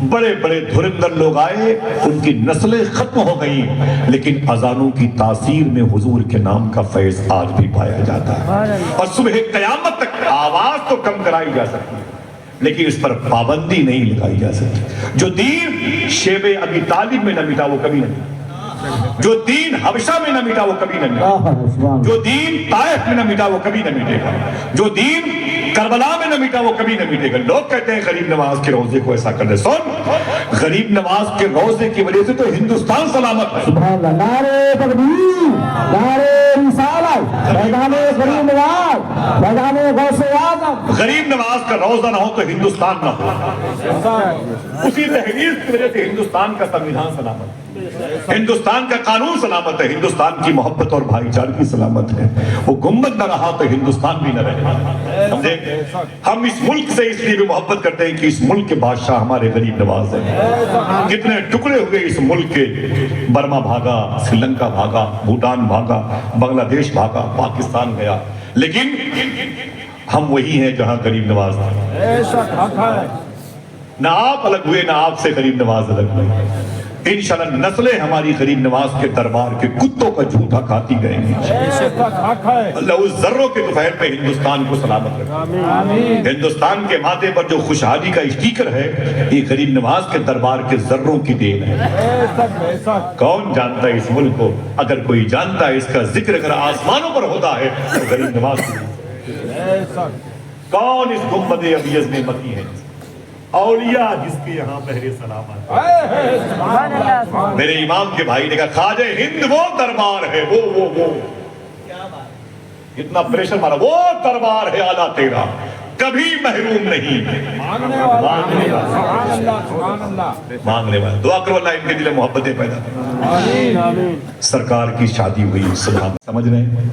بڑے بڑے دھرندر لوگ آئے، ان کی نسلیں ختم ہو گئیں، لیکن اذانوں کی تاثیر میں حضور کے نام کا فیض آج بھی پایا جاتا ہے۔ اور صبح قیامت تک آواز تو کم کرائی جا سکتی ہے، لیکن اس پر پابندی نہیں لگائی جا سکتی۔ جو دین شیب ابی طالب میں نہ مٹا وہ کبھی نہ مٹے، جو دین حبشہ میں نہ مٹا وہ کبھی نہ مٹے، جو دین طائف میں نہ مٹا وہ کبھی نہ مٹے گا، جو دین کربلا میں نہ مٹا وہ کبھی نہ مٹے گا۔ لوگ کہتے ہیں غریب نواز کے روزے کو ایسا کر دے، سن، غریب نواز کے روزے کی وجہ سے تو ہندوستان سلامت ہے۔ سبحان اللہ، نعرہ تکبیر، نعرہ رسالت، میدان غریب نواز، میدان غوث اعظم۔ غریب نواز کا روزہ نہ ہو تو ہندوستان نہ ہو۔ اسی تحریر کی وجہ سے ہندوستان کا سنویدھان سلامت ہے، ہندوستان کا قانون سلامت ہے، ہندوستان کی محبت اور بھائی چارگی سلامت ہے۔ وہ گنبد نہ رہا تو ہندوستان بھی نہ رہے۔ سمجھے؟ ہم اس ملک سے اس لیے بھی محبت کرتے ہیں کہ اس ملک کے بادشاہ ہمارے غریب نواز ہیں۔ کتنے ٹکڑے ہوئے اس ملک کے، برما بھاگا، سری لنکا بھاگا، بھوٹان بھاگا، بنگلہ دیش بھاگا، پاکستان گیا، لیکن ہم وہی ہیں جہاں غریب نواز تھا۔ نہ آپ الگ ہوئے، نہ آپ سے غریب نواز الگ ہوئے۔ انشاءاللہ نسلیں ہماری غریب نواز کے دربار کے کتوں کا جھوٹا کھاتی گئیں گی۔ اللہ اس ذروں کے دوپہر پہ ہندوستان کو سلامت رکھے۔ ہندوستان کے ماتھے پر جو خوشحالی کا اسٹیکر ہے، یہ غریب نواز کے دربار کے ذروں کی دین ہے۔ کون جانتا ہے اس ملک کو؟ اگر کوئی جانتا ہے اس کا ذکر اگر آسمانوں پر ہوتا ہے تو غریب نواز کی۔ کون اس گنبد ابیض میں مکی ہے؟ اولیاء جس کے یہاں پہرے سلامت۔ میرے امام کے بھائی نے کہا خواجہ ہند وہ دربار ہے، وہ اتنا پریشر مارا، وہ دربار ہے اعلیٰ تیرا، کبھی محروم نہیں، مانگنے والا۔ دعا کرو اللہ ان کے دل میں محبتیں پیدا کرے۔ سرکار کی شادی ہوئی، سبحان، سمجھ رہے ہیں؟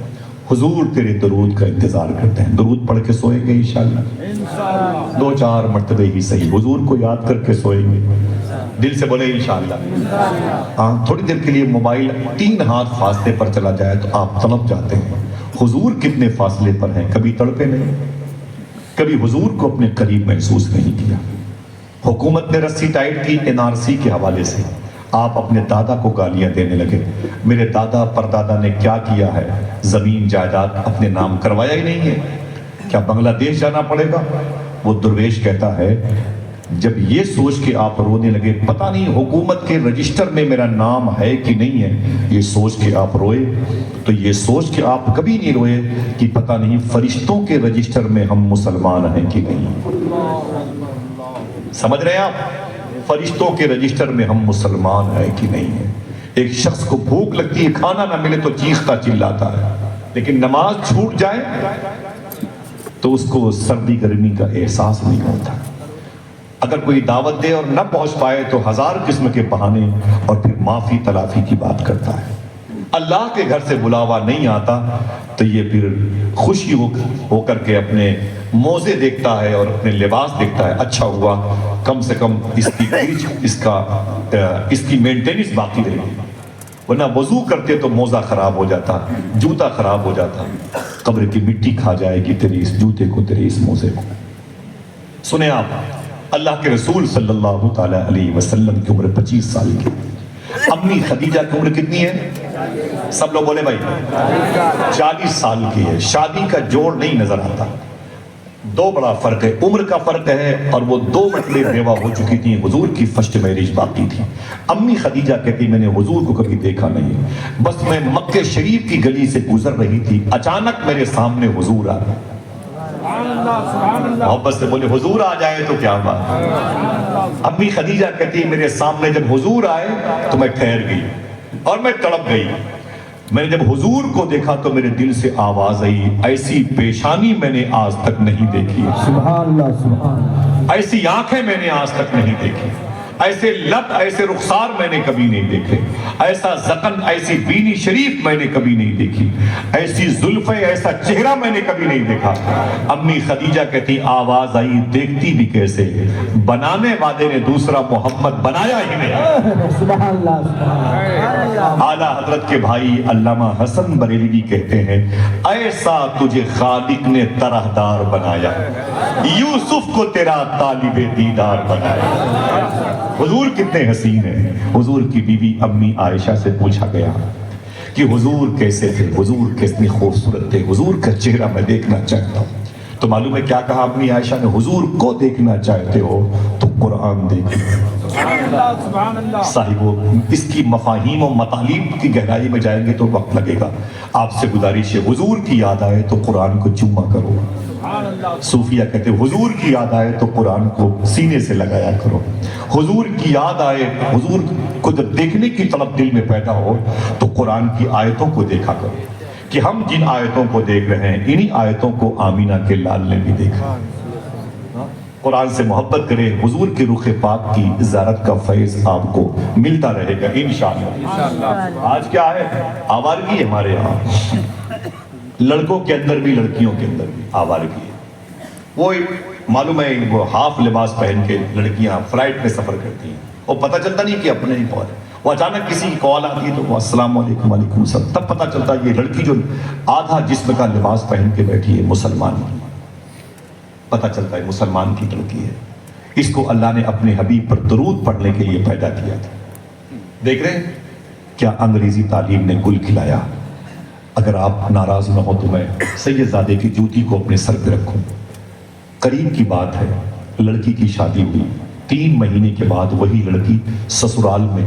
حضور تیرے درود کا انتظار کرتے ہیں، درود پڑھ کے سوئیں گے انشاءاللہ، 2-4 مرتبے ہی صحیح حضور کو یاد کر کے سوئیں گے، دل سے بولے انشاءاللہ۔ تھوڑی دیر کے لیے موبائل 3 ہاتھ فاصلے پر چلا جائے تو آپ تڑپ جاتے ہیں، حضور کتنے فاصلے پر ہیں، کبھی تڑپے نہیں، کبھی حضور کو اپنے قریب محسوس نہیں کیا۔ حکومت نے رسی ٹائٹ کی NRC کے حوالے سے، آپ اپنے دادا کو گالیاں دینے لگے، میرے دادا پردادا نے کیا کیا ہے، زمین جائیداد اپنے نام کروایا ہی نہیں ہے، کیا بنگلہ دیش جانا پڑے گا؟ وہ درویش کہتا ہے جب یہ سوچ کے آپ رونے لگے پتہ نہیں حکومت کے رجسٹر میں میرا نام ہے کہ نہیں ہے، یہ سوچ کے آپ روئے، تو یہ سوچ کے آپ کبھی نہیں روئے کہ پتہ نہیں فرشتوں کے رجسٹر میں ہم مسلمان ہیں کہ نہیں۔ سمجھ رہے ہیں آپ؟ فرشتوں کے رجسٹر میں ہم مسلمان ہیں کہ نہیں ہیں۔ ایک شخص کو بھوک لگتی ہے، کھانا نہ ملے تو چیختا چلاتا ہے، لیکن نماز چھوٹ جائے تو اس کو سردی گرمی کا احساس نہیں ہوتا۔ اگر کوئی دعوت دے اور نہ پہنچ پائے تو 1000 قسم کے بہانے اور پھر معافی تلافی کی بات کرتا ہے۔ اللہ کے گھر سے بلاوا نہیں آتا تو یہ پھر خوشی ہو کر کے اپنے موزے دیکھتا ہے اور اپنے لباس دیکھتا ہے، اچھا ہوا کم سے کم اس کی مینٹیننس باقی رہی، ورنہ وضو کرتے تو موزہ خراب ہو جاتا، جوتا خراب ہو جاتا، قبر کی مٹی کھا جائے گی تیرے اس جوتے کو، تیرے اس موزے کو۔ سنیں آپ، اللہ کے رسول صلی اللہ تعالی علیہ وسلم کی عمر 25 سال کی، امی خدیجہ کی عمر کتنی ہے؟ سب لوگ بولے بھائی 40 سال کی ہے۔ شادی کا جوڑ نہیں نظر آتا، 2 بڑا فرق ہے، عمر کا فرق ہے، اور وہ 2 مرتبہ بیوہ ہو چکی تھی، حضور کی فرسٹ میرج باقی تھی۔ امی خدیجہ کہتی میں نے حضور کو کبھی دیکھا نہیں، بس میں مکہ شریف کی گلی سے گزر رہی تھی، اچانک میرے سامنے حضور آ گئے۔ محبت سے بولے حضور آ جائے تو کیا بات۔ امی خدیجہ کہتی میرے سامنے جب حضور آئے تو میں ٹھہر گئی اور میں تڑپ گئی، میں نے جب حضور کو دیکھا تو میرے دل سے آواز آئی، ایسی پیشانی میں نے آج تک نہیں دیکھی، سبحان اللہ، سبحان اللہ، ایسی آنکھیں میں نے آج تک نہیں دیکھی، ایسے لب ایسے رخسار میں نے کبھی نہیں دیکھے، ایسا زقن ایسی بینی شریف میں نے کبھی نہیں دیکھی، ایسی زلفیں ایسا چہرہ میں نے کبھی نہیں دیکھا۔ امی خدیجہ کہتی آواز آئی، دیکھتی بھی کیسے، بنانے والے نے دوسرا محمد بنایا ہی نہیں۔ سبحان اللہ، سبحان اللہ۔ اعلیٰ حضرت کے بھائی علامہ حسن بریلوی کہتے ہیں ایسا تجھے خالق نے طرح دار بنایا، یوسف کو تیرا طالب دیدار بنایا۔ حضور کتنے حسین ہیں. حضور کی بیوی امی عائشہ سے پوچھا گیا کہ حضور کیسے تھے, حضور کتنے خوبصورت تھے, حضور کا چہرہ میں دیکھنا چاہتا ہوں. تو معلوم ہے کیا کہا امی عائشہ نے, حضور کو دیکھنا چاہتے ہو تو قرآن دیکھو. صاحبو اس کی مفاہیم و مطالب کی گہرائی میں جائیں گے تو وقت لگے گا. آپ سے گزارش ہے حضور کی یاد آئے تو قرآن کو چوما کرو. صوفیہ کہتے ہیں حضور کی یاد آئے تو قرآن کو سینے سے لگایا کرو. حضور کی یاد آئے, حضور کو جب دیکھنے کی طلب دل میں پیدا ہو تو قرآن کی آیتوں کو دیکھا کرو کہ ہم جن آیتوں کو دیکھ رہے ہیں انہی آیتوں کو آمینہ کے لال نے بھی دیکھا. قرآن سے محبت کرے, حضور کے رخ پاک کی زیارت کا فیض آپ کو ملتا رہے گا انشاءاللہ. آج کیا ہے, آوارگی ہے ہمارے یہاں, لڑکوں کے اندر بھی لڑکیوں کے اندر بھی آوارگی ہے. وہ معلوم ہے وہ ہاف لباس پہن کے لڑکیاں فلائٹ میں سفر کرتی ہیں, وہ پتہ چلتا نہیں کہ اپنے ہی کال ہے, وہ اچانک کسی کی کال آتی ہے تو وہ السلام علیکم وعلیکم السلام, تب پتہ چلتا ہے یہ لڑکی جو آدھا جسم کا لباس پہن کے بیٹھی ہے مسلمان کی, پتہ چلتا ہے مسلمان کی لڑکی ہے. اس کو اللہ نے اپنے حبیب پر درود پڑھنے کے لیے پیدا کیا تھا. دیکھ رہے ہیں کیا انگریزی تعلیم نے گل کھلایا. اگر آپ ناراض نہ ہو تو میں سید زادے کی جوتی کو اپنے سر پہ رکھوں. قریب کی بات ہے, لڑکی کی شادی ہوئی, 3 مہینے کے بعد وہی لڑکی سسرال میں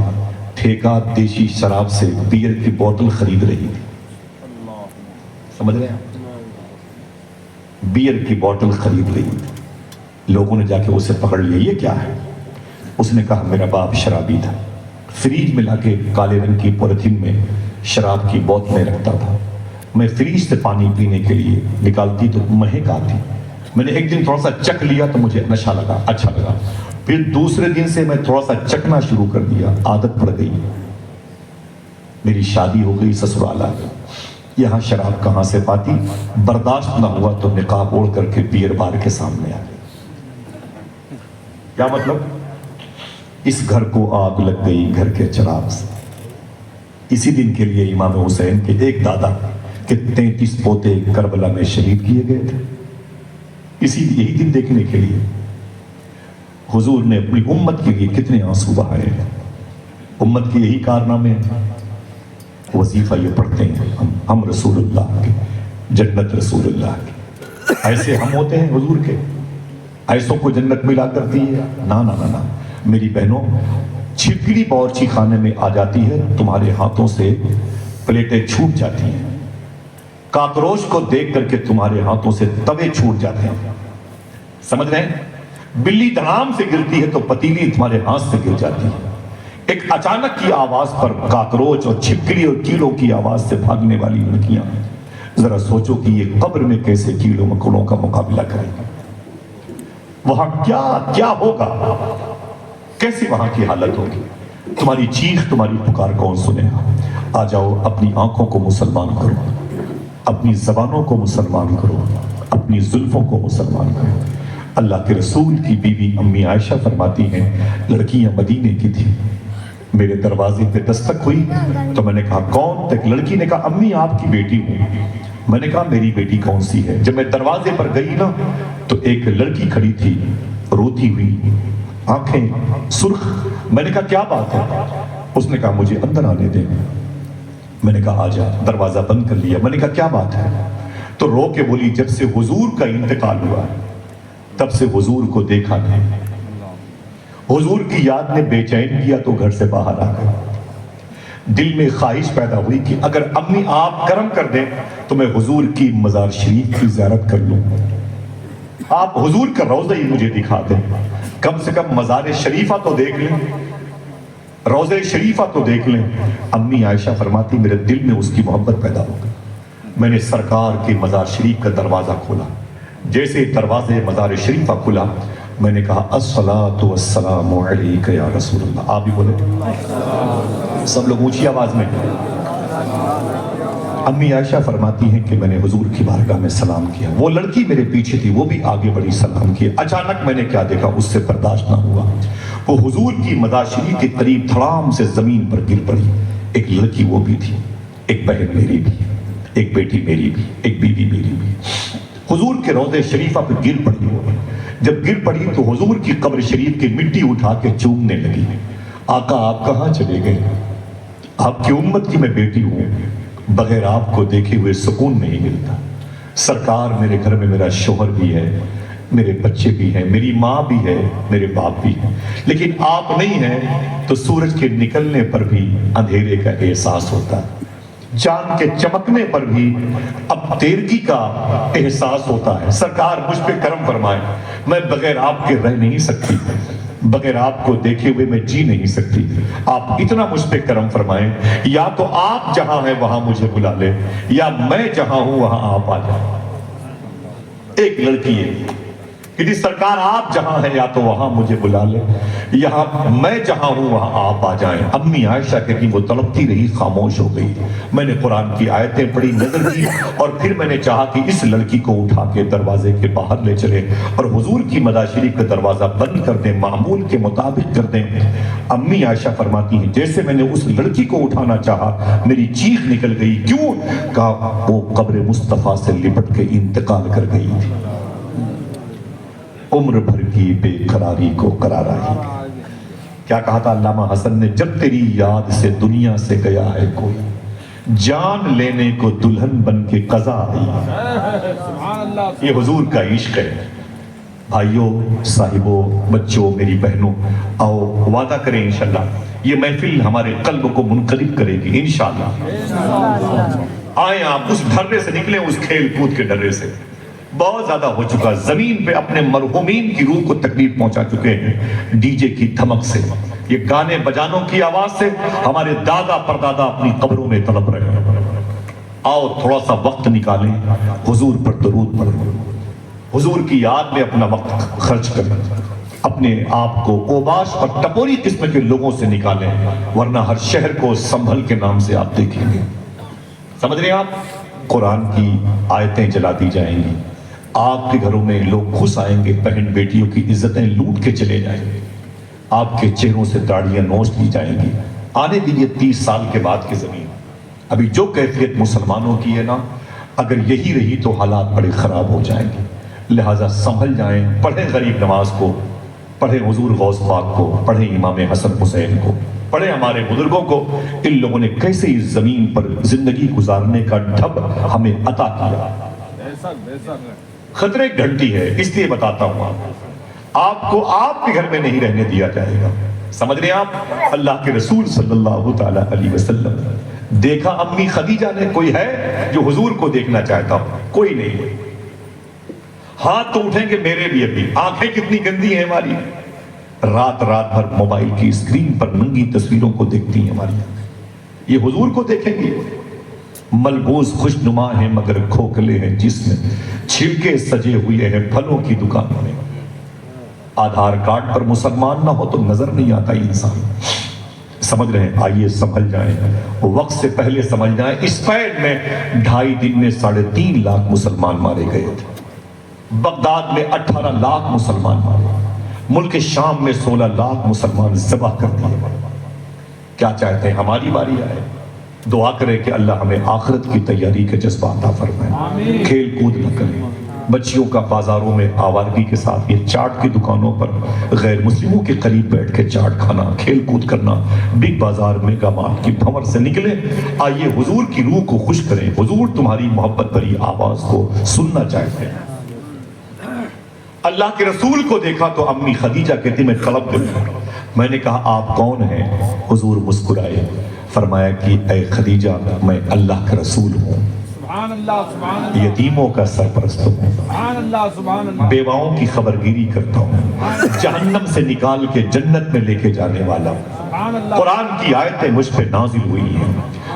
ٹھیکہ دیشی شراب سے بیئر کی بوتل خرید رہی تھی. سمجھ رہے ہیں, بیئر کی بوتل خرید رہی تھی. لوگوں نے جا کے اسے پکڑ لیا, یہ کیا ہے؟ اس نے کہا میرا باپ شرابی تھا, فریج میں لا کے کالے رنگ کی پولیتھین میں شراب کی بوتلیں رکھتا تھا. میں فریج سے پانی پینے کے لیے نکالتی تو مہک آتی. میں نے ایک دن تھوڑا سا چکھ لیا تو مجھے نشہ لگا, اچھا لگا. پھر دوسرے دن سے میں تھوڑا سا چکھنا شروع کر دیا, عادت پڑ گئی. میری شادی ہو گئی, سسرال آ گئی, یہاں شراب کہاں سے پاتی, برداشت نہ ہوا تو نقاب اوڑھ کر کے بیئر بار کے سامنے آ گئی. کیا مطلب؟ اس گھر کو آگ لگ گئی گھر کے چراغ سے. اسی دن کے لیے امام حسین کے ایک دادا کے 33 پوتے کربلا میں شہید کیے گئے تھے. یہی دن دیکھنے کے لیے حضور نے اپنی امت کے لیے کتنے آنسو بہائے ہیں. امت کے یہی کارنامے ہیں. وظیفہ یہ پڑھتے ہیں ہم رسول اللہ کے, جنت رسول اللہ کی. ایسے ہم ہوتے ہیں حضور کے, ایسوں کو جنت ملا کرتی ہے؟ نا نا نا نا میری بہنوں, چھپکلی باورچی خانے میں آ جاتی ہے, تمہارے ہاتھوں سے پلیٹیں چھوٹ جاتی ہیں. کاکروچ کو دیکھ کر کے تمہارے ہاتھوں سے توے چھوٹ جاتے ہیں. سمجھ رہے ہیں؟ بلی دھڑام سے گرتی ہے تو پتیلی تمہارے ہاتھ سے گر جاتی ہے. ایک اچانک کی آواز پر کاکروچ اور چھپکلی اور کیڑوں کی آواز سے بھاگنے والی لڑکیاں, ذرا سوچو کہ یہ قبر میں کیسے کیڑوں مکوڑوں کا مقابلہ کریں گے. وہاں کیا ہوگا, کیسی وہاں کی حالت ہوگی. تمہاری چیخ تمہاری پکار کون سنے گا. آ جاؤ اپنی آنکھوں کو مسلمان کرو, اپنی زبانوں کو مسلمان کرو, اپنی زلفوں کو مسلمان کرو. اللہ کے رسول کی بیوی امی عائشہ فرماتی ہیں لڑکیاں مدینے کی تھی. میرے دروازے پہ دستک ہوئی تو میں نے کہا کون؟ ایک لڑکی نے کہا امی آپ کی بیٹی ہوں. میں نے کہا میری بیٹی کون سی ہے؟ جب میں دروازے پر گئی نا تو ایک لڑکی کھڑی تھی, روتی ہوئی, آنکھیں سرخ. میں نے کہا کیا بات ہے؟ اس نے کہا مجھے اندر آنے دیں. میں نے کہا آجا. دروازہ بند کر لیا. میں نے کہا کیا بات ہے؟ تو رو کے بولی جب سے حضور کا انتقال ہوا تب سے حضور کو دیکھا نہیں. حضور کی یاد نے بے چین کیا تو گھر سے باہر آ گئے. دل میں خواہش پیدا ہوئی کہ اگر امی آپ کرم کر دیں تو میں حضور کی مزار شریف کی زیارت کر لوں. آپ حضور کا روضہ ہی مجھے دکھا دیں, کم سے کم مزار شریفہ تو دیکھ لیں, روضہ شریفہ تو دیکھ لیں. امی عائشہ فرماتی میرے دل میں اس کی محبت پیدا ہو گئی. میں نے سرکار کے مزار شریف کا دروازہ کھولا. جیسے دروازے مزار شریفہ کھلا میں نے کہا الصلاۃ والسلام علیک یا رسول اللہ. آپ بھی بولے, سب لوگ اونچی آواز میں. امی عائشہ فرماتی ہیں کہ میں نے حضور کی بارگاہ میں سلام کیا. وہ لڑکی میرے پیچھے تھی, وہ بھی آگے بڑھی, سلام کیا. اچانک میں نے کیا دیکھا, اس سے برداشت نہ ہوا. وہ حضور کی مزار شریف کے قریب دھڑام سے زمین پر گر پڑی. ایک لڑکی وہ بھی تھی, ایک بہن میری بھی, ایک بیٹی میری بھی, ایک بیوی میری بھی. حضور کے روضے شریفہ پہ گر پڑی. جب گر پڑی تو حضور کی قبر شریف کی مٹی اٹھا کے چومنے لگی. آقا آپ کہاں چلے گئے؟ آپ کی امت کی میں بیٹی ہوں, بغیر آپ کو دیکھے ہوئے سکون نہیں ملتا. سرکار میرے گھر میں میرا شوہر بھی ہے, میرے بچے بھی ہیں, میری ماں بھی ہے, میرے باپ بھی ہیں, لیکن آپ نہیں ہیں تو سورج کے نکلنے پر بھی اندھیرے کا احساس ہوتا ہے, چاند کے چمکنے پر بھی اب تیرگی کا احساس ہوتا ہے. سرکار مجھ پہ کرم فرمائے, میں بغیر آپ کے رہ نہیں سکتی, بغیر آپ کو دیکھے ہوئے میں جی نہیں سکتی. آپ اتنا مجھ پہ کرم فرمائیں, یا تو آپ جہاں ہیں وہاں مجھے بلا لیں, یا میں جہاں ہوں وہاں آپ آ جائیں. ایک لڑکی ہے کہ سرکار آپ جہاں ہیں یا تو وہاں مجھے بلا لیں, یہاں میں جہاں ہوں وہاں آپ آ جائیں. امی عائشہ کہتی وہ تڑپتی رہی, خاموش ہو گئی. میں نے قرآن کی آیتیں پڑھی, نظر کی, اور پھر میں نے چاہا کہ اس لڑکی کو اٹھا کے دروازے کے باہر لے چلے اور حضور کی مدار شریف کا دروازہ بند کر دیں, معمول کے مطابق کر دیں. امی عائشہ فرماتی ہیں جیسے میں نے اس لڑکی کو اٹھانا چاہا میری چیخ نکل گئی. کیوں؟ کہا وہ قبر مصطفیٰ سے لپٹ کے انتقال کر گئی تھی. عمر بھر کی بے قراری کو قرار آئی. کیا کہا تھا علامہ حسن نے؟ جب تیری یاد سے دنیا سے گیا ہے کوئی, جان لینے کو دلہن بن کے قضا آئی. یہ حضور کا عشق ہے. بھائیوں, صاحبوں, بچوں, میری بہنوں, آؤ وعدہ کریں انشاءاللہ یہ محفل ہمارے قلب کو منقلب کرے گی انشاءاللہ. آئیں آپ اس ڈھرے سے نکلیں, اس کھیل کود کے ڈھرے سے. بہت زیادہ ہو چکا, زمین پہ اپنے مرحومین کی روح کو تکلیف پہنچا چکے ہیں ڈی جے کی دھمک سے, یہ گانے بجانوں کی آواز سے ہمارے دادا پردادا اپنی قبروں میں تڑپ رہے ہیں. آؤ تھوڑا سا وقت نکالیں, حضور پر درود پڑھیں, حضور کی یاد میں اپنا وقت خرچ کریں, اپنے آپ کو اوباش اور ٹپوری قسم کے لوگوں سے نکالیں, ورنہ ہر شہر کو سنبھل کے نام سے آپ دیکھیں گے. سمجھ رہے ہیں آپ؟ قرآن کی آیتیں جلا دی جائیں گی, آپ کے گھروں میں لوگ گھس آئیں گے, بہن بیٹیوں کی عزتیں لوٹ کے چلے جائیں گے, آپ کے چہروں سے داڑیاں نوچ لی جائیں گی. آنے دیجیے 30 سال کے بعد کی زمین. ابھی جو کیفیت مسلمانوں کی ہے نا, اگر یہی رہی تو حالات بڑے خراب ہو جائیں گے. لہٰذا سنبھل جائیں, پڑھیں غریب نواز کو, پڑھیں حضور غوث پاک کو, پڑھیں امام حسن حسین کو, پڑھیں ہمارے بزرگوں کو. ان لوگوں نے کیسے اس زمین پر زندگی گزارنے کا ڈھب ہمیں عطا کیا. خطرے گھنٹی ہے, اس لیے بتاتا ہوں آپ کو آپ کے گھر میں نہیں رہنے دیا جائے گا. سمجھ رہے ہیں آپ؟ اللہ کے رسول صلی اللہ تعالی علیہ وسلم دیکھا امی خدیجہ نے, کوئی ہے جو حضور کو دیکھنا چاہتا ہو؟ کوئی نہیں. ہاتھ تو اٹھیں گے میرے بھی. ابھی آنکھیں کتنی گندی ہیں ہماری, رات رات بھر موبائل کی اسکرین پر ننگی تصویروں کو دیکھتی ہیں ہماری. یہ حضور کو دیکھیں گے؟ ملبوس خوش نما ہیں مگر کھوکھلے ہیں جسم, چھلکے سجے ہوئے ہیں پھلوں کی دکانوں میں. آدھار کارڈ پر مسلمان نہ ہو تو نظر نہیں آتا انسان. سمجھ رہے ہیں؟ آئیے سنبھل جائیں, وقت سے پہلے سمجھ جائیں. اسپین میں 2.5 دن میں 3.5 لاکھ مسلمان مارے گئے تھے, بغداد میں 18 لاکھ مسلمان مارے, ملک شام میں 16 لاکھ مسلمان ذبح کر دیے. کیا چاہتے ہیں ہماری باری آئے؟ دعا کریں کہ اللہ ہمیں آخرت کی تیاری کا جذبہ عطا فرمائے. کھیل کود نہ کریں. بچیوں کا بازاروں میں آوارگی کے ساتھ یہ چاٹ کی دکانوں پر غیر مسلموں کے قریب بیٹھ کے چاٹ کھانا, کھیل کود کرنا, بگ بازار میگا مارٹ کی بھنور سے نکلیں. آئیے حضور کی روح کو خوش کریں. حضور تمہاری محبت بھری آواز کو سننا چاہتے ہیں. اللہ کے رسول کو دیکھا تو امی خدیجہ کہتی میں طلب کروں. میں نے کہا آپ کون ہیں؟ حضور مسکرائے, فرمایا کہ اے خدیجہ میں اللہ کا رسول ہوں, یتیموں کا سرپرست ہوں, بیواؤں کی خبرگیری کرتا ہوں, جہنم سے نکال کے جنت میں لے کے جانے والا ہوں. قرآن کی آیتیں مجھ پہ نازل ہوئی ہیں,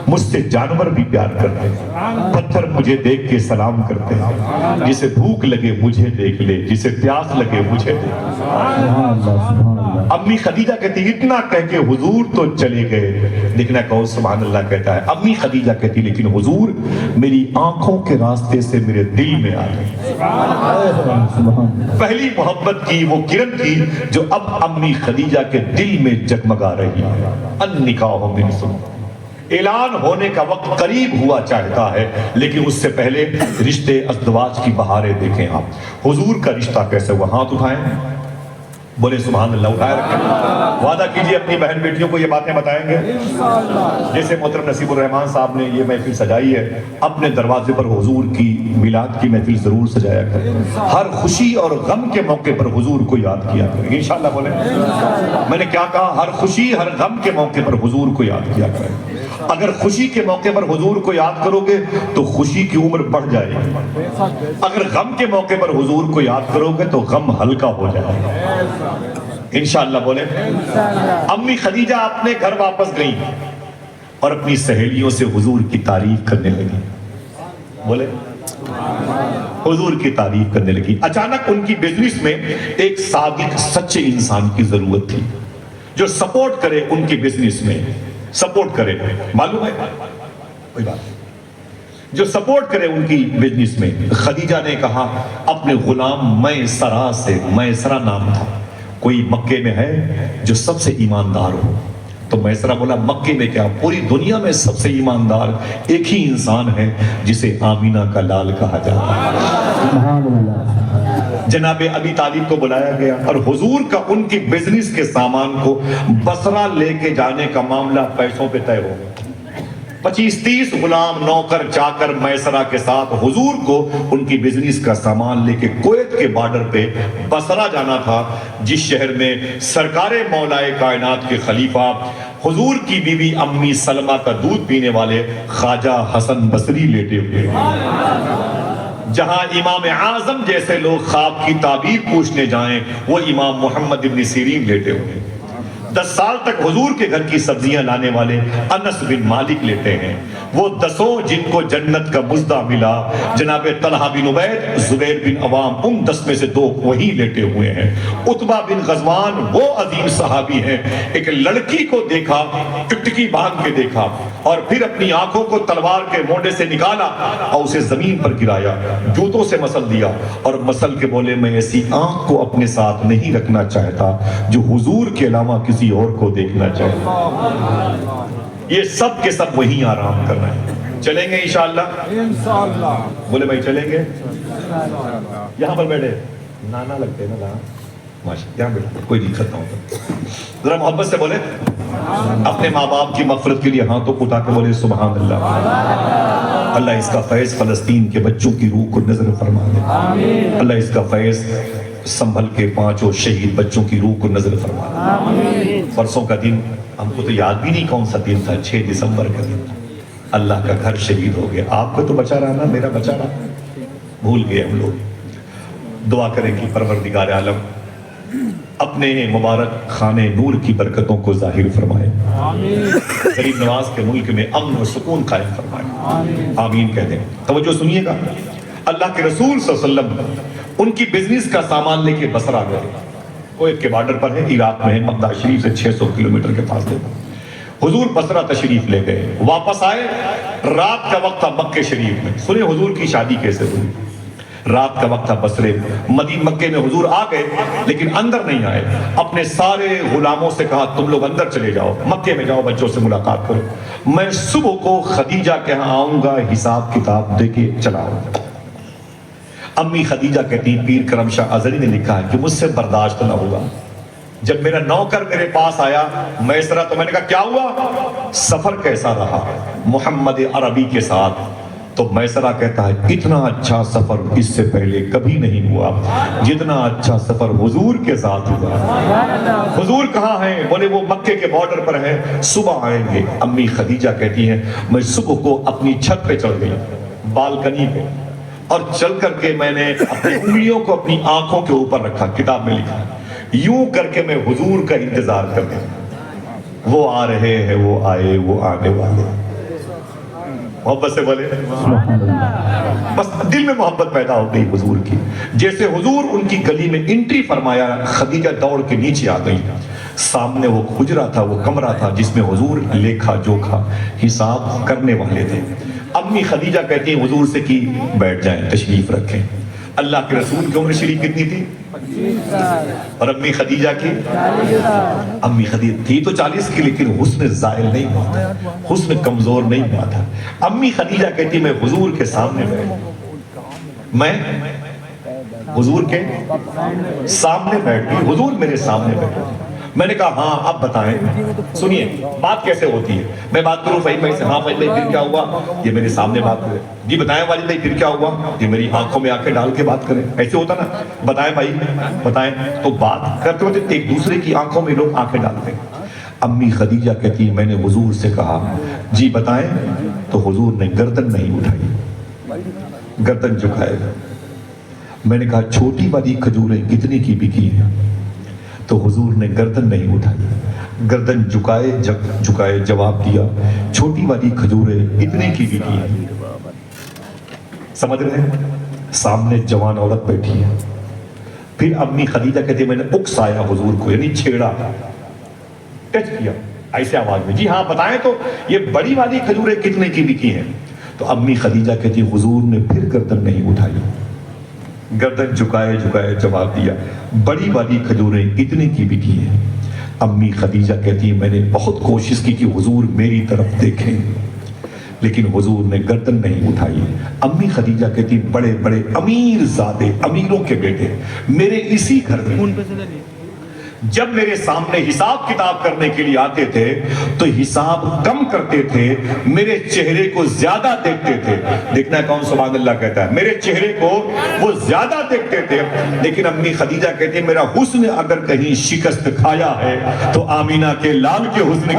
مجھ سے جانور بھی پیار کرتے ہیں, پتھر مجھے دیکھ کے سلام کرتے ہیں. جسے بھوک لگے مجھے دیکھ لے, جسے پیاس لگے مجھے دیکھ. امی خدیجہ کہتی اتنا کہہ کے حضور تو چلے گئے, لیکن کہو سبحان اللہ کہتا ہے. امی خدیجہ کہتی لیکن حضور میری آنکھوں کے راستے سے میرے دل میں آ گئی. پہلی محبت کی وہ کرن تھی جو اب امی خدیجہ کے دل میں جگمگا رہی ہے. النکاح من سنت, اعلان ہونے کا وقت قریب ہوا چاہتا ہے، لیکن اس سے پہلے رشتے ازدواج کی بہاریں دیکھیں آپ۔ حضور کا رشتہ کیسے ہوا؟ ہاتھ اٹھائیں، بولے سبحان اللہ، اٹھائے رکھیں۔ وعدہ کیجئے اپنی بہن بیٹیوں کو یہ باتیں بتائیں گے۔ جیسے محترم نصیب الرحمان صاحب نے یہ محفل سجائی ہے، اپنے دروازے پر حضور کی میلاد کی محفل ضرور سجایا کریں۔ ہر خوشی اور غم کے موقع پر حضور کو یاد کیا کریں، انشاءاللہ بولیں۔ میں نے کیا کہا؟ ہر خوشی ہر غم کے موقع پر حضور کو یاد کیا کریں۔ اگر خوشی کے موقع پر حضور کو یاد کرو گے تو خوشی کی عمر بڑھ جائے گی، اگر غم کے موقع پر حضور کو یاد کرو گے تو غم ہلکا ہو جائے گا، انشاءاللہ بولیں۔ امی خدیجہ اپنے گھر واپس گئیں اور اپنی سہیلیوں سے حضور کی تعریف کرنے لگی، بولے حضور کی تعریف کرنے لگی۔ اچانک ان کی بزنس میں ایک صادق سچے انسان کی ضرورت تھی جو سپورٹ کرے ان کی بزنس میں، سپورٹ کرے، معلوم ہے کوئی بات، جو سپورٹ کرے ان کی بزنس میں۔ خدیجہ نے کہا اپنے غلام میسرہ سے، میسرہ نام تھا، کوئی مکے میں ہے جو سب سے ایماندار ہو؟ تو میسرہ بولا مکے میں کیا، پوری دنیا میں سب سے ایماندار ایک ہی انسان ہے جسے آمینہ کا لال کہا جاتا ہے۔ جناب ابی طالب کو بلایا گیا اور حضور کا ان کی بزنس کے سامان کو بصرہ لے کے جانے کا معاملہ پیسوں پہ طے ہو گیا۔ 25-30 غلام نوکر چاکر میسرہ کے ساتھ حضور کو ان کی بزنس کا سامان لے کے کویت کے بارڈر پہ بصرہ جانا تھا، جس شہر میں سرکار مولائے کائنات کے خلیفہ حضور کی بیوی امی سلمہ کا دودھ پینے والے خواجہ حسن بصری لیٹے ہوئے، جہاں امام اعظم جیسے لوگ خواب کی تعبیر پوچھنے جائیں وہ امام محمد ابن سیرین لیٹے ہوئے۔ 10 سال تک حضور کے گھر کی سبزیاں لانے والے انس بن مالک لیٹے ہیں، وہ 10 جن کو جنت کا مزدہ ملا، جناب طلحہ بن عبید، زبیر بن عوام، ان 10 میں سے 2 وہی لیٹے ہوئے ہیں۔ عتبہ بن غزوان وہ عظیم صحابی ہیں، ایک لڑکی کو دیکھا، ٹکٹکی باندھ کے دیکھا اور پھر اپنی آنکھوں کو تلوار کے مونڈے سے نکالا اور اسے زمین پر گرایا، جوتوں سے مسل دیا اور مسل کے بولے میں ایسی آنکھ کو اپنے ساتھ نہیں رکھنا چاہتا جو حضور کے علاوہ کسی اور کو دیکھنا چاہتا۔ یہ سب کے سب وہیں آرام کر رہے ہیں۔ چلیں گے انشاءاللہ؟ بولے بھائی چلیں گے؟ یہاں پر بیٹھے نانا لگتے ہیں نا، ماشاءاللہ یہاں بیٹھے، کوئی دقت نہ ہوتا، ذرا محبت سے بولے۔ اپنے ماں باپ کی مغفرت کے لیے ہاتھوں کو اٹھا کے بولے سبحان اللہ۔ اللہ اس کا فیض فلسطین کے بچوں کی روح کو نظر فرما دے، اللہ اس کا فیض سنبھل کے 5 شہید بچوں کی روح کو نظر فرما دے۔ پرسوں کا دن ہم کو تو یاد بھی نہیں کون سا دن تھا، 6 دسمبر کا دن، اللہ کا گھر شہید ہو گیا۔ آپ کو تو بچا رہا نا، میرا بچا رہا، بھول گئے ہم لوگ۔ دعا کریں کہ پروردگار عالم اپنے مبارک خانے نور کی برکتوں کو ظاہر فرمائے، غریب نواز کے ملک میں امن و سکون قائم فرمائے، آمین کہہ دیں۔ توجہ سنیے گا، اللہ کے رسول صلی اللہ علیہ وسلم ان کی بزنس کا سامان لے کے بصرہ گئے، کویت کے بارڈر پر ہے، عراق میں ہے، مکہ شریف سے 600 کلومیٹر کے فاصلے پر۔ حضور بصرہ تشریف لے گئے، واپس آئے، رات کا وقت تھا مکہ شریف میں۔ سنیں حضور کی شادی کیسے ہوئی، رات کا وقت تھا بصرے مکے میں حضور آ گئے لیکن اندر نہیں آئے، اپنے سارے غلاموں سے کہا تم لوگ اندر چلے جاؤ، مکے میں جاؤ، بچوں سے ملاقات کرو، میں صبح کو خدیجہ کے ہاں آؤں گا، حساب کتاب دے کے چلا آؤں گا۔ امی خدیجہ کہتی پیر کرم شاہ ازلی نے لکھا ہے کہ مجھ سے برداشت نہ ہوگا، جب میرا نوکر میرے پاس آیا میسرہ، تو میں نے کہا کیا ہوا، سفر کیسا رہا محمد عربی کے ساتھ؟ تو میسرہ کہتا ہے اتنا اچھا سفر اس سے پہلے کبھی نہیں ہوا جتنا اچھا سفر حضور کے ساتھ ہوا۔ حضور کہاں ہیں؟ بولے وہ مکے کے بارڈر پر ہیں، صبح آئیں گے۔ امی خدیجہ کہتی ہیں میں صبح کو اپنی چھت پہ چڑھ گئی، بالکنی پہ، اور چل کر کے میں نے اپنی انگلیوں کو اپنی آنکھوں کے اوپر رکھا، کتاب میں لکھا یوں کر کے میں حضور کا انتظار کر رہا، وہ آ رہے ہیں، وہ آئے، وہ آنے والے۔ محبت سے بولے، بس دل میں محبت پیدا ہو گئی حضور کی۔ جیسے حضور ان کی گلی میں انٹری فرمایا، خدیجہ دوڑ کے نیچے آ گئی۔ سامنے وہ حجرہ تھا، وہ کمرہ تھا جس میں حضور لیکھا جوکھا حساب کرنے والے تھے۔ امی خدیجہ کہتی ہیں حضور سے کہ بیٹھ جائیں، تشریف رکھیں۔ اللہ کے رسول کی عمر شریف کتنی تھی؟ اور امی خدیجہ کی؟ امی خدیجہ تھی تو 40 کی، لیکن حسن زائل نہیں ہوا تھا، حسن کمزور نہیں ہوا تھا۔ امی خدیجہ کہتی میں حضور کے سامنے میں حضور کے سامنے بیٹھ گئی، حضور میرے سامنے بیٹھے۔ میں نے کہا ہاں اب بتائیں، سنیے بات کیسے ہوتی ہے۔ میں بات کروں فہیم بھائی سے، ہاں فہیم بھائی پھر کیا ہوا؟ یہ میرے سامنے بات کرے۔ جی بتائیں والد بھائی پھر کیا ہوا؟ یہ میری آنکھوں میں آنکھیں ڈال کے بات کریں۔ ایسے ہوتا نا، بتائیں بھائی بتائیں، تو بات کرتے ہوتے ایک دوسرے کی آنکھوں میں لوگ آنکھیں ڈالتے ہیں۔ امی خدیجہ کہتی ہے میں نے حضور سے کہا جی بتائیں، تو حضور نے گردن نہیں اٹھائی، گردن جھکائے گا۔ میں نے کہا چھوٹی والی کھجوریں کتنے کی بکی ہیں؟ تو حضور نے گردن نہیں اٹھائی، گردن جھکائے جواب دیا چھوٹی والی کھجوریں اتنے کی بکی ہیں۔ سمجھ رہے ہیں؟ سامنے جوان عورت بیٹھی ہے۔ پھر امی خدیجہ کہتی میں نے اکسایا حضور کو، یعنی چھیڑا، ٹچ کیا ایسے آواز میں، جی ہاں بتائیں تو یہ بڑی والی کھجوریں کتنے کی بکی ہیں؟ تو امی خدیجہ کہتی حضور نے پھر گردن نہیں اٹھائی، گردن جھکائے جواب دیا بڑی والی کھجوریں اتنے کی بکی ہیں۔ امی خدیجہ کہتی میں نے بہت کوشش کی کہ حضور میری طرف دیکھیں، لیکن حضور نے گردن نہیں اٹھائی۔ امی خدیجہ کہتی بڑے بڑے امیر زادے، امیروں کے بیٹے میرے اسی گھر میں جب میرے سامنے حساب کتاب کرنے کے لیے آتے تھے تو حساب کم کرتے تھے، میرے چہرے کو زیادہ دیکھتے تھے۔ دیکھنا ہے کون سبحان اللہ کہتا ہے، میرے چہرے کو وہ زیادہ دیکھتے تھے۔ لیکن امی خدیجہ کہتی ہے میرا حسن اگر کہیں شکست کھایا ہے تو آمینہ کے لال کے حسن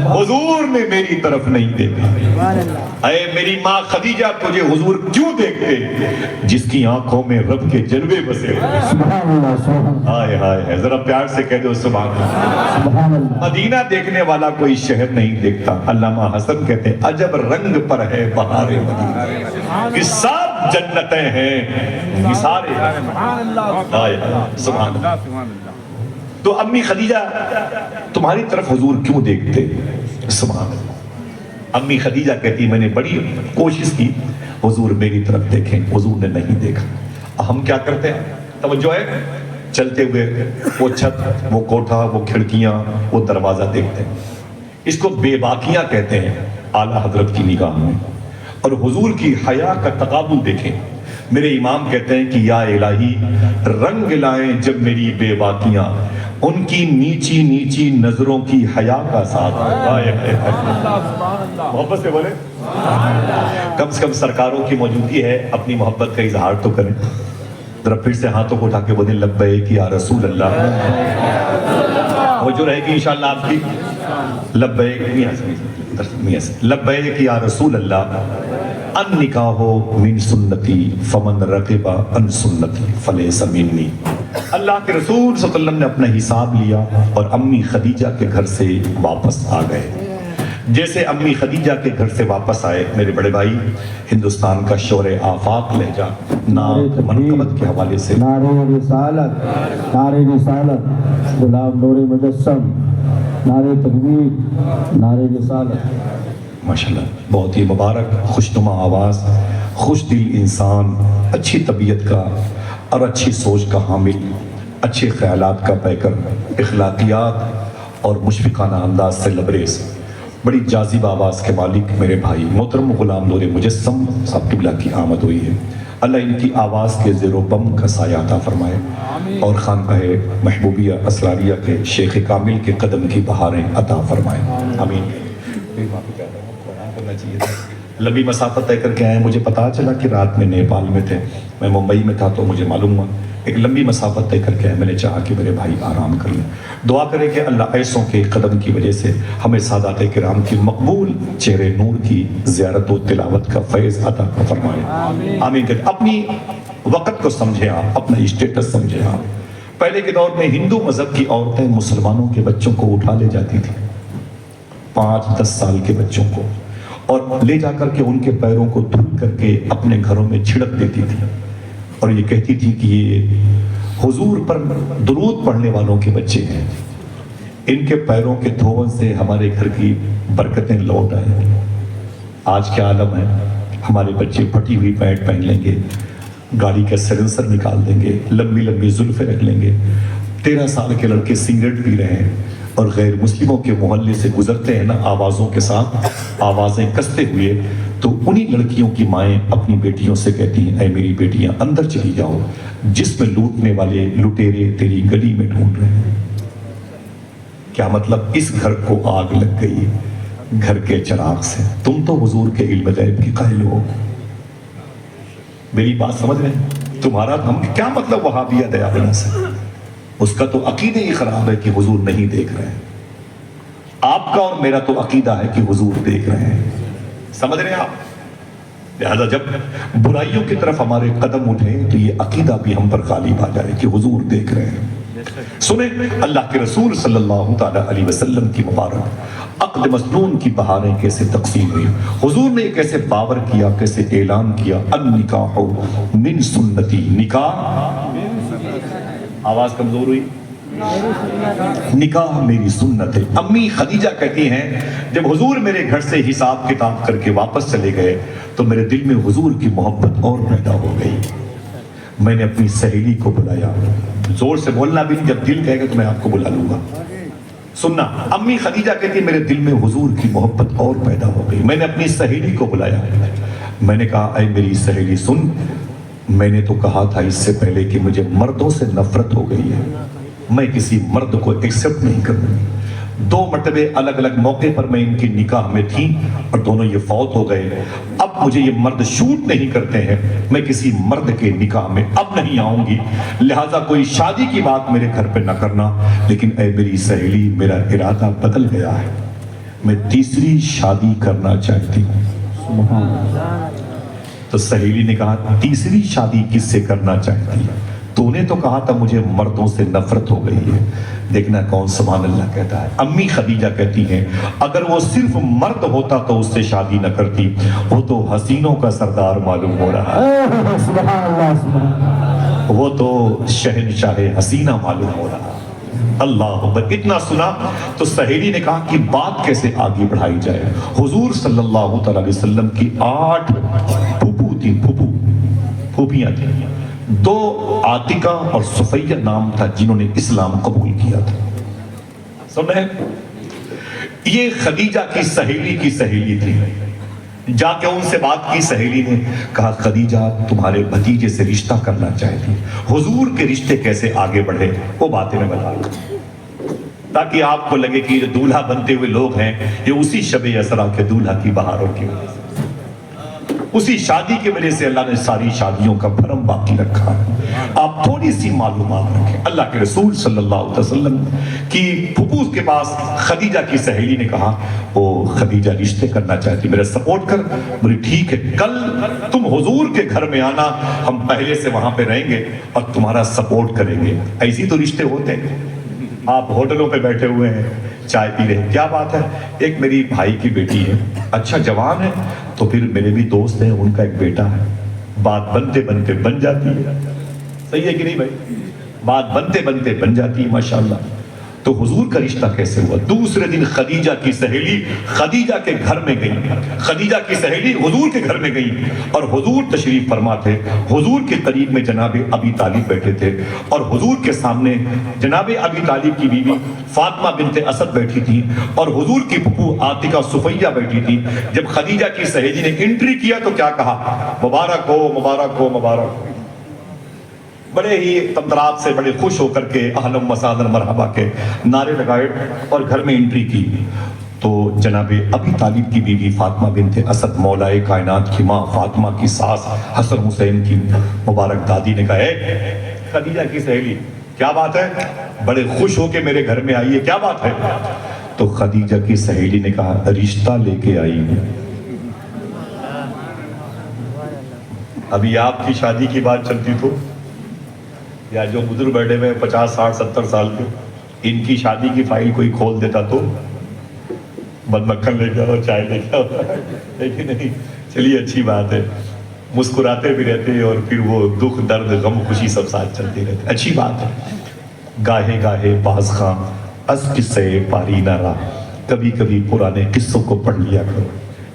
حضور نے میری طرف نہیں دیکھا۔ اے میری ماں خدیجہ تجھے حضور کیوں دیکھتے؟ جس کی آنکھوں میں رب کے جلوے بسے۔ ہائے ہائے، ذرا پیار سے کہہ دو سبحان اللہ۔ مدینہ دیکھنے والا کوئی شہر نہیں دیکھتا۔ علامہ حسن کہتے ہیں عجب رنگ پر ہے بہار مدینہ، کہ سب جنتیں ہیں نثارے۔ ہائے ہائے سبحان اللہ۔ تو امی خدیجہ تمہاری طرف حضور کیوں دیکھتے؟ سبحان اللہ۔ امی خدیجہ کہتی میں نے بڑی کوشش کی حضور میری طرف دیکھیں، حضور نے نہیں دیکھا۔ ہم کیا کرتے ہیں؟ توجہ ہے، چلتے ہوئے وہ چھت، وہ کوٹھا، وہ کھڑکیاں، وہ دروازہ دیکھتے ہیں۔ اس کو بے باکیاں کہتے ہیں اعلیٰ حضرت کی نگاہ میں۔ اور حضور کی حیا کا تقابل دیکھیں۔ میرے امام کہتے ہیں کہ یا الہی رنگ لائیں جب میری بے باکیاں، ان کی نیچی نیچی نظروں کی حیا کا ساتھ۔ محبت سے بولے، کم سے کم سرکاروں کی موجودگی ہے، اپنی محبت کا اظہار تو کریں۔ ذرا پھر سے ہاتھوں کو اٹھا کے بولیں لبیک یا رسول اللہ۔ وہ جو رہے گی انشاءاللہ آپ کی لبیک لبیک یا رسول اللہ۔ النکاح من سنتی فمن رغب عن سنتی فلیس منی۔ اللہ کے رسول صلی اللہ علیہ وسلم نے اپنا حساب لیا اور امی خدیجہ کے گھر سے واپس آ گئے۔ جیسے امی خدیجہ کے گھر سے واپس آئے میرے بڑے بھائی، ہندوستان کا شور آفاق لہجہ نام منقبت کے حوالے سے نعرہ رسالت، نعرہ رسالت، غلام نور مجسم، نعرہ تکبیر، نعرہ رسالت۔ ماشاءاللہ بہت ہی مبارک، خوشنما آواز، خوش دل انسان، اچھی طبیعت کا اور اچھی سوچ کا حامل، اچھے خیالات کا پیکر، اخلاقیات اور مشفقانہ انداز سے لبریز، بڑی جاذب آواز کے مالک میرے بھائی محترم غلام نور مجسم صاحب قبلہ کی آمد ہوئی ہے۔ اللہ ان کی آواز کے زیر و بم کا سایہ عطا فرمائے اور خانقاہ محبوبیہ اسراریہ کے شیخ کامل کے قدم کی بہاریں عطا فرمائے، آمین۔ لمبی مسافت طے کر کے آئے، مجھے پتا چلا کہ رات میں نیپال میں تھے، میں ممبئی میں تھا تو مجھے معلوم ہوا ایک لمبی مسافت طے کر کے آئے۔ میں نے چاہا کہ میرے بھائی آرام کر لیں، دعا کریں کہ اللہ ایسوں کے قدم کی وجہ سے ہمیں سادات کرام کی مقبول چہرے نور کی زیارت و تلاوت کا فیض عطا فرمائے، آمین۔ اپنی وقت کو سمجھیں آپ، اپنا اسٹیٹس سمجھیں آپ۔ پہلے کے دور میں ہندو مذہب کی عورتیں مسلمانوں کے بچوں کو اٹھا لے جاتی تھیں، 5-10 سال کے بچوں کو، اور لے جا کر کے ان کے پیروں کو دھل کر کے اپنے گھروں میں چھڑک دیتی تھی اور یہ کہتی تھی کہ یہ حضور پر درود پڑھنے والوں کے بچے ہیں، ان کے پیروں کے دھون سے ہمارے گھر کی برکتیں لوٹ آئیں۔ آج کیا عالم ہے، ہمارے بچے پھٹی ہوئی پینٹ پہن لیں گے، گاڑی کا سلنسر نکال دیں گے، لمبی لمبی زلفیں رکھ لیں گے، 13 سال کے لڑکے سگریٹ پی رہے ہیں اور غیر مسلموں کے محلے سے گزرتے ہیں نا آوازوں کے ساتھ، آوازیں کستے ہوئے، تو انہی لڑکیوں کی مائیں اپنی بیٹیوں سے کہتی ہیں اے میری بیٹیاں اندر چلی جاؤ، جس میں لوٹنے والے لٹیرے تیری گلی میں ڈھونڈ رہے ہیں۔ کیا مطلب؟ اس گھر کو آگ لگ گئی گھر کے چراغ سے، تم تو حضور کے علم غیب کی قائل ہو۔ میری بات سمجھ رہے ہیں؟ تمہارا ہم کیا مطلب وہابیہ دیا بنا سے؟ اس کا تو عقیدہ ہی خراب ہے کہ حضور نہیں دیکھ رہے ہیں۔ آپ کا اور میرا تو عقیدہ ہے کہ حضور دیکھ رہے ہیں، سمجھ رہے ہیں آپ؟ لہذا جب برائیوں کی طرف ہمارے قدم اٹھے تو یہ عقیدہ بھی ہم پر غالب آ جائے کہ حضور دیکھ رہے ہیں۔ سنیں اللہ کے رسول صلی اللہ تعالی علیہ وسلم کی مبارک عقد مسنون کی بہاریں کیسے تقسیم ہوئی، حضور نے کیسے باور کیا، کیسے اعلان کیا، النکاح من سنتی، نکاح، آواز کمزور ہوئی، نکاح میری سنت ہے۔ امی خدیجہ کہتی ہیں جب حضور میرے گھر سے حساب کتاب کر کے واپس چلے گئے تو میرے دل میں حضور کی محبت اور پیدا ہو گئی، میں نے اپنی سہیلی کو بلایا، زور سے بولنا بھی، جب دل کہے گا تو میں آپ کو بلا لوں گا، سننا۔ امی خدیجہ کہتی میرے دل میں حضور کی محبت اور پیدا ہو گئی، میں نے اپنی سہیلی کو بلایا، میں نے کہا اے میری سہیلی سن، میں نے تو کہا تھا اس سے پہلے کہ مجھے مردوں سے نفرت ہو گئی ہے، میں کسی مرد کو ایکسپٹ نہیں کروں گی۔ 2 مرتبے الگ الگ موقع پر میں ان کی نکاح میں تھی اور دونوں یہ فوت ہو گئے، اب مجھے یہ مرد شوٹ نہیں کرتے ہیں، میں کسی مرد کے نکاح میں اب نہیں آؤں گی، لہٰذا کوئی شادی کی بات میرے گھر پہ نہ کرنا، لیکن اے میری سہیلی میرا ارادہ بدل گیا ہے، میں تیسری شادی کرنا چاہتی ہوں۔ تو سہیلی نے کہا تیسری شادی کس سے کرنا چاہتی ہے؟ تو نے تو کہا تھا مجھے مردوں سے نفرت ہو گئی ہے، دیکھنا کون سبحان اللہ کہتا ہے۔ امی خدیجہ کہتی ہیں اگر وہ صرف مرد ہوتا تو اس سے شادی نہ کرتی، وہ تو حسینوں کا سردار معلوم ہو رہا ہے، سبحان اللہ سبحان اللہ، وہ تو شہنشاہ حسینہ معلوم ہو رہا ہے۔ اللہ اکبر۔ اتنا سنا تو سہیلی نے کہا کہ بات کیسے آگے بڑھائی جائے۔ حضور صلی اللہ تعالی علیہ وسلم کی 8 پھوپھو تھی، پھوپھیاں تھیں، 2 عاتقہ اور صفیہ نام تھا جنہوں نے اسلام قبول کیا تھا۔ سن رہے ہیں؟ یہ خدیجہ کی سہیلی تھی، جا کے ان سے بات کی، سہیلی نے کہا خدیجہ تمہارے بھتیجے سے رشتہ کرنا چاہتی، حضور کے رشتے کیسے آگے بڑھے وہ باتیں میں بتا دوں تاکہ آپ کو لگے کہ یہ دولہا بنتے ہوئے لوگ ہیں یہ اسی شب اسرا کے دولہا کی بہاروں کی وجہ سے، اسی شادی کی وجہ سے اللہ نے ساری شادیوں کا بھرم باقی رکھا۔ آپ تھوڑی سی معلومات رکھیں، اللہ کے رسول صلی اللہ علیہ وسلم کی پھوپھو کے پاس خدیجہ کی سہیلی نے کہا وہ خدیجہ رشتے کرنا چاہتی، میرا سپورٹ کر، بولی ٹھیک ہے کل تم حضور کے گھر میں آنا، ہم پہلے سے وہاں پہ رہیں گے اور تمہارا سپورٹ کریں گے۔ ایسی تو رشتے ہوتے ہیں، آپ ہوٹلوں پہ بیٹھے ہوئے ہیں چائے پی رہے ہیں، کیا بات ہے ایک میری بھائی کی بیٹی ہے، اچھا جوان ہے، تو پھر میرے بھی دوست ہیں ان کا ایک بیٹا ہے، بات بنتے بنتے بن جاتی ہے، صحیح ہے کہ نہیں بھائی؟ بات بنتے بنتے بن جاتی ہے ماشاءاللہ۔ تو حضور کا رشتہ کیسے ہوا؟ دوسرے دن خدیجہ کی سہیلی خدیجہ کے گھر میں گئی، خدیجہ کی سہیلی حضور کے گھر میں گئی اور حضور تشریف فرما تھے، حضور کے قریب میں جناب ابی طالب بیٹھے تھے اور حضور کے سامنے جناب ابی طالب کی بیوی فاطمہ بنت اسد بیٹھی تھی اور حضور کی پھوپھو عاتقہ صفیہ بیٹھی تھی۔ جب خدیجہ کی سہیلی نے انٹری کیا تو کیا کہا؟ مبارک ہو مبارک ہو مبارک ہو، بڑے ہی تمطرات سے بڑے خوش ہو کر کے اہلا وسہلا مرحبا کے نعرے لگائے اور گھر میں انٹری کی۔ تو جناب ابی طالب کی بیوی فاطمہ بنت اسد مولائے کائنات کی ماں فاطمہ کی ساس حسن حسین کی مبارک دادی نے کہا اے خدیجہ کی سہیلی کیا بات ہے، بڑے خوش ہو کے میرے گھر میں آئی ہے، کیا بات ہے؟ تو خدیجہ کی سہیلی نے کہا رشتہ لے کے آئی ہوں۔ ابھی آپ کی شادی کی بات چلتی تو یا جو بزرگ بیٹھے ہوئے 50 60 70 سال کے ان کی شادی کی فائل کوئی کھول دیتا تو بد مکھن لے کے اور چائے لے کے، لیکن نہیں، چلیے اچھی بات ہے، مسکراتے بھی رہتے اور پھر وہ دکھ درد غم خوشی سب ساتھ چلتے رہتے، اچھی بات ہے۔ گاہے گاہے باز خاں از قصے پاری نہ رہا، کبھی کبھی پرانے قصوں کو پڑھ لیا کرو،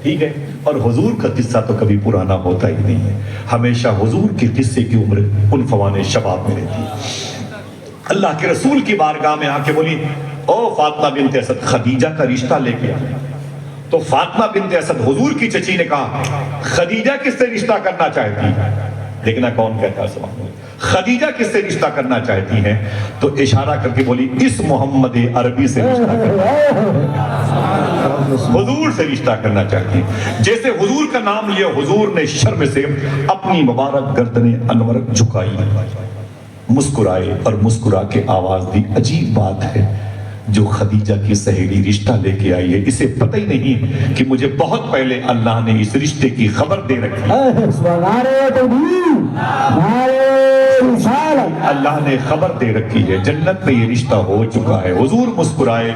ٹھیک ہے. اور حضور کا قصہ تو کبھی پرانا ہوتا ہی نہیں ہے, ہمیشہ حضور کے قصے کی عمر عنفوان شباب میں رہتی ہے. اللہ کے رسول کی بارگاہ میں آ کے بولی او فاطمہ بنت اسد, خدیجہ کا رشتہ لے کے آ. تو فاطمہ بنت اسد حضور کی چچی نے کہا خدیجہ کس سے رشتہ کرنا چاہتی ہے؟ دیکھنا کون کہتا ہے سبحان اللہ, خدیجہ کس سے رشتہ کرنا چاہتی ہیں؟ تو اشارہ کر کے بولی اس محمد عربی سے رشتہ کرنا, حضور سے رشتہ کرنا چاہتی ہے. جیسے حضور کا نام لیا حضور نے شرم سے اپنی مبارک گردن انور جھکائی, مسکرائے اور مسکرا کے آواز دی. عجیب بات ہے, جو خدیجہ کی سہیلی رشتہ لے کے آئی ہے اسے پتہ ہی نہیں کہ مجھے بہت پہلے اللہ نے اس رشتے کی خبر دے رکھی. اللہ نے خبر دے رکھی ہے, جنت میں یہ رشتہ ہو چکا ہے. حضور مسکرائے,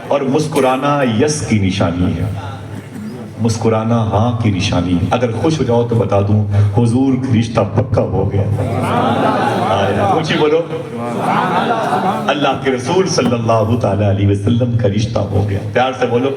اور مسکرانا یس کی نشانی ہے, مسکرانا ہاں کی نشانی. اگر خوش ہو جاؤ تو بتا دوں حضور کا رشتہ پکا ہو گیا. کچھ ہی بولو, اللہ کے رسول صلی اللہ تعالی علیہ وسلم کا رشتہ ہو گیا. پیار سے بولو.